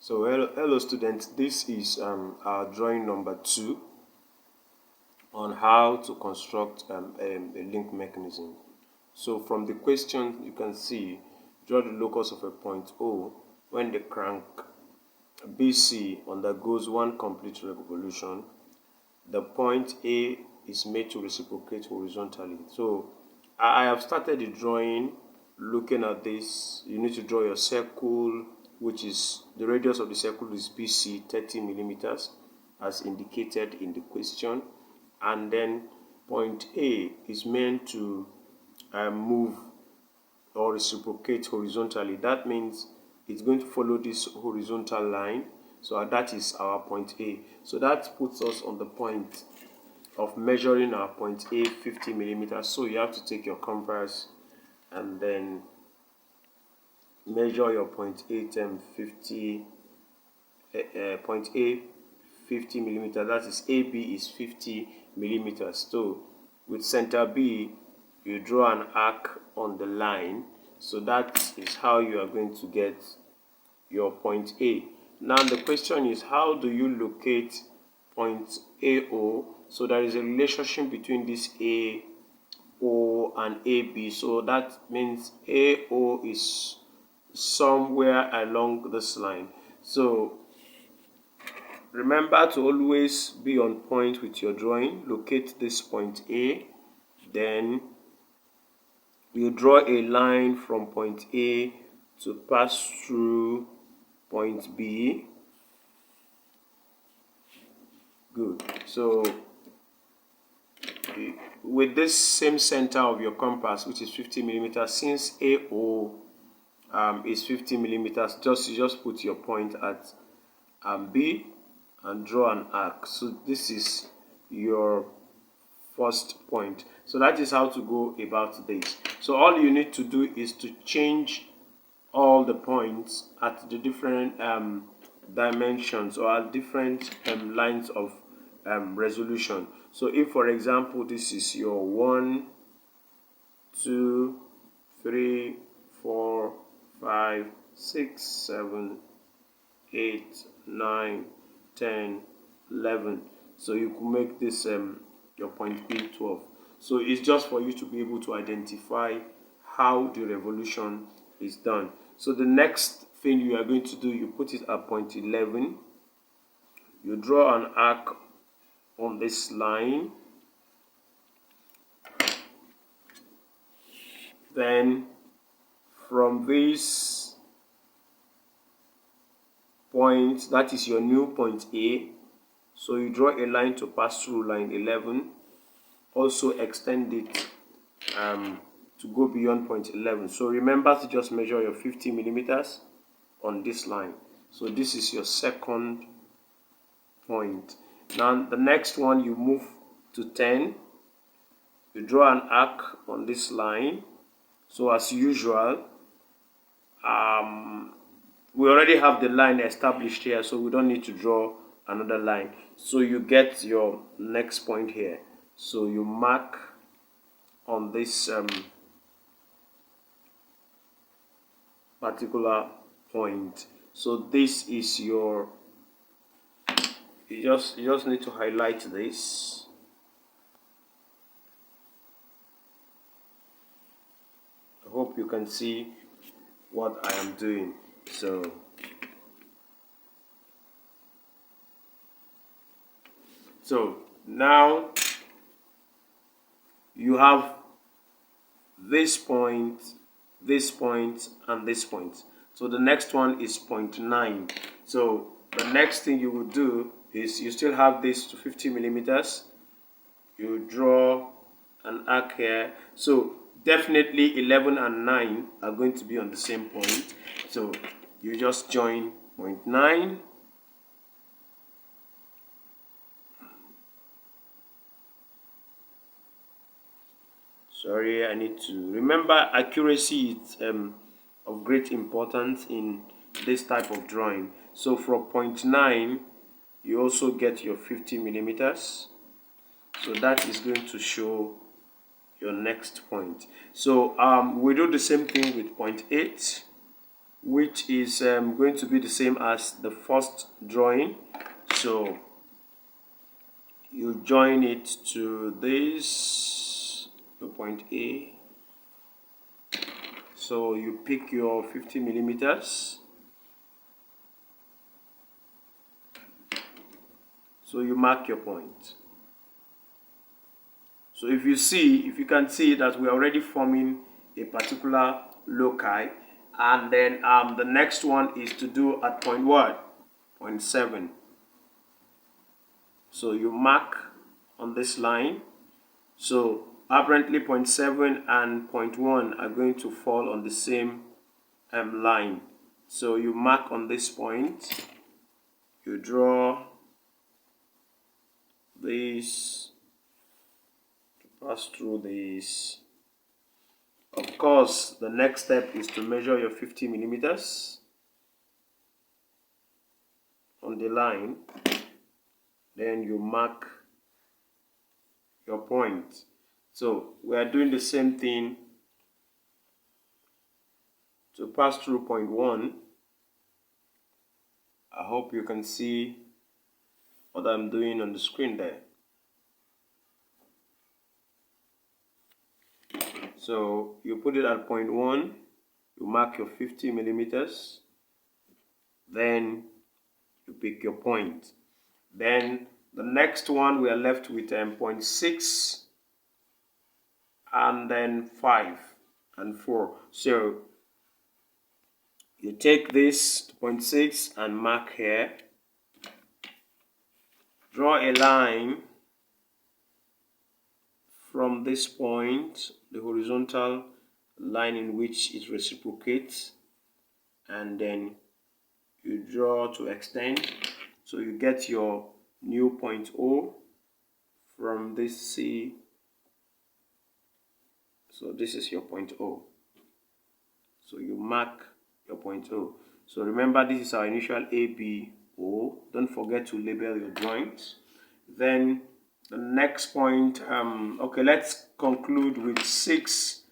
So hello students, this is our drawing number 2 on how to construct a link mechanism. So from the question you can see, draw the locus of a point O when the crank BC undergoes one complete revolution. The point A is made to reciprocate horizontally. So I have started the drawing. Looking at this, you need to draw your circle, which is the radius of the circle is BC 30 millimeters as indicated in the question, and then point A is meant to move or reciprocate horizontally. That means it's going to follow this horizontal line. So that is our point A. So that puts us on the point of measuring our point A 50 millimeters. So you have to take your compass and then measure your point A 50 point A 50 millimeters. That is AB is 50 millimeters. So with center B, you draw an arc on the line. So that is how you are going to get your point A. Now the question is, how do you locate point AO? So there is a relationship between this AO and AB. So that means AO is somewhere along this line. So remember to always be on point with your drawing. Locate this point A, then you draw a line from point A to pass through point B. Good. So with this same center of your compass, which is 50 millimeters, since AO is 50 millimeters, you just put your point at B and draw an arc. So this is your first point. So that is how to go about this. So all you need to do is to change all the points at the different dimensions or at different lines of resolution. So if, for example, this is your 1, 2, 3, 4, 5, 6, 7, 8, 9, 10, 11. So you can make this your point B 12. So it's just for you to be able to identify how the revolution is done. So the next thing you are going to do, you put it at point 11. You draw an arc on this line. Then from this point, that is your new point A. So you draw a line to pass through line 11. Also extend it to go beyond point 11. So remember to just measure your 50 millimeters on this line. So this is your second point. Now the next one, you move to 10. You draw an arc on this line. So as usual, we already have the line established here, so we don't need to draw another line. So you get your next point here. So you mark on this particular point. So this is your, you just need to highlight this. I hope you can see what I am doing. So now you have this point, and this point. So the next one is point 9. So the next thing you will do is, you still have this to 50 millimeters. You draw an arc here. So definitely 11 and 9 are going to be on the same point. So you just join point 9. Sorry, I need to remember accuracy is of great importance in this type of drawing. So from point 9, you also get your 50 millimeters. So that is going to show your next point. So we do the same thing with point 8. which is going to be the same as the first drawing. So you join it to this, your point A. So you pick your 50 millimeters. So you mark your point. So if you can see that we're already forming a particular loci, and then the next one is to do at point what? Point 7. So you mark on this line. So apparently point 7 and point 1 are going to fall on the same line. So you mark on this point, you draw this to pass through this. Of course, the next step is to measure your 50 millimeters on the line. Then you mark your point. So we are doing the same thing to pass through point 1. I hope you can see what I'm doing on the screen there. So you put it at point 1, you mark your 50 millimeters, then you pick your point. Then the next one we are left with 0.6 and then 5 and 4. So you take this to 0.6 and mark here. Draw a line from this point, the horizontal line in which it reciprocates, and then you draw to extend. So you get your new point O from this C. So this is your point O. So you mark your point O. So remember, this is our initial A, B, O. Don't forget to label your drawings. Then the next point, okay, let's conclude with 6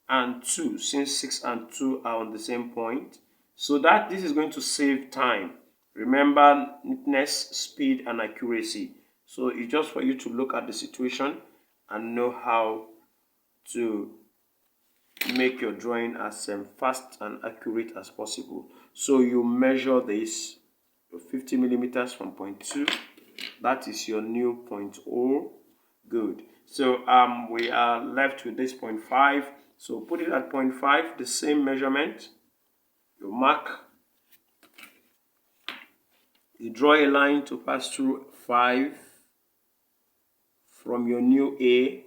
and 2, since 6 and 2 are on the same point. So that this is going to save time. Remember, neatness, speed, and accuracy. So it's just for you to look at the situation and know how to make your drawing as fast and accurate as possible. So you measure this 50 millimeters from point 2. That is your new point O. Good. So we are left with this 0.5. So put it at 0.5, the same measurement. You mark. You draw a line to pass through 5 from your new A.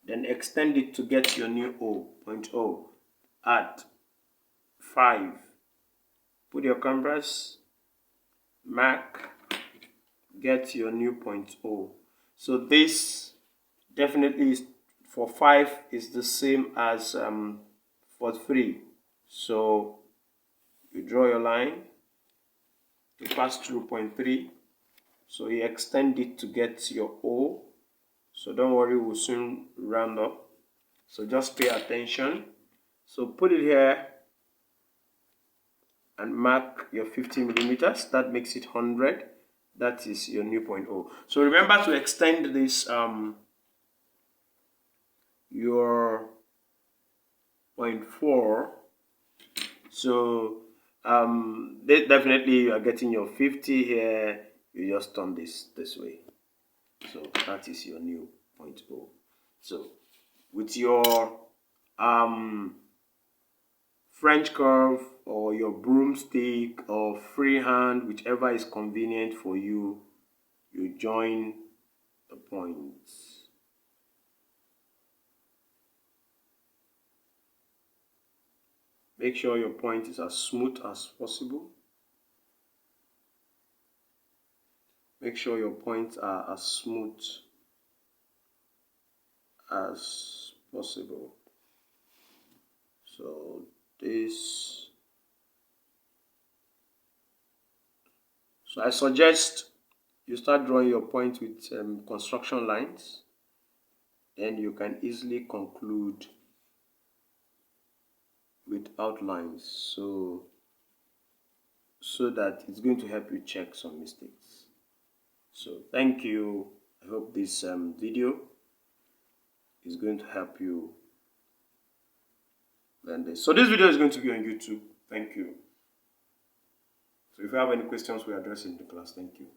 Then extend it to get your new O, point O, at 5. Put your compass, mark, get your new point O. So this definitely is for 5 is the same as for 3. So you draw your line to pass through point 3. So you extend it to get your O. So don't worry, we'll soon round up. So just pay attention. So put it here and mark your 50 millimeters. That makes it 100. That is your new point O. So remember to extend this your 0.4. So definitely you are getting your 50 here. You just turn this way. So that is your new point O. So with your French curve or your broomstick or freehand, whichever is convenient for you, you join the points. Make sure your point is as smooth as possible. Make sure your points are as smooth as possible. So this. So I suggest you start drawing your point with construction lines. Then you can easily conclude with outlines, so that it's going to help you check some mistakes. So thank you. I hope this video is going to help you learn this. So this video is going to be on YouTube. Thank you. So if you have any questions, we address it in the class. Thank you.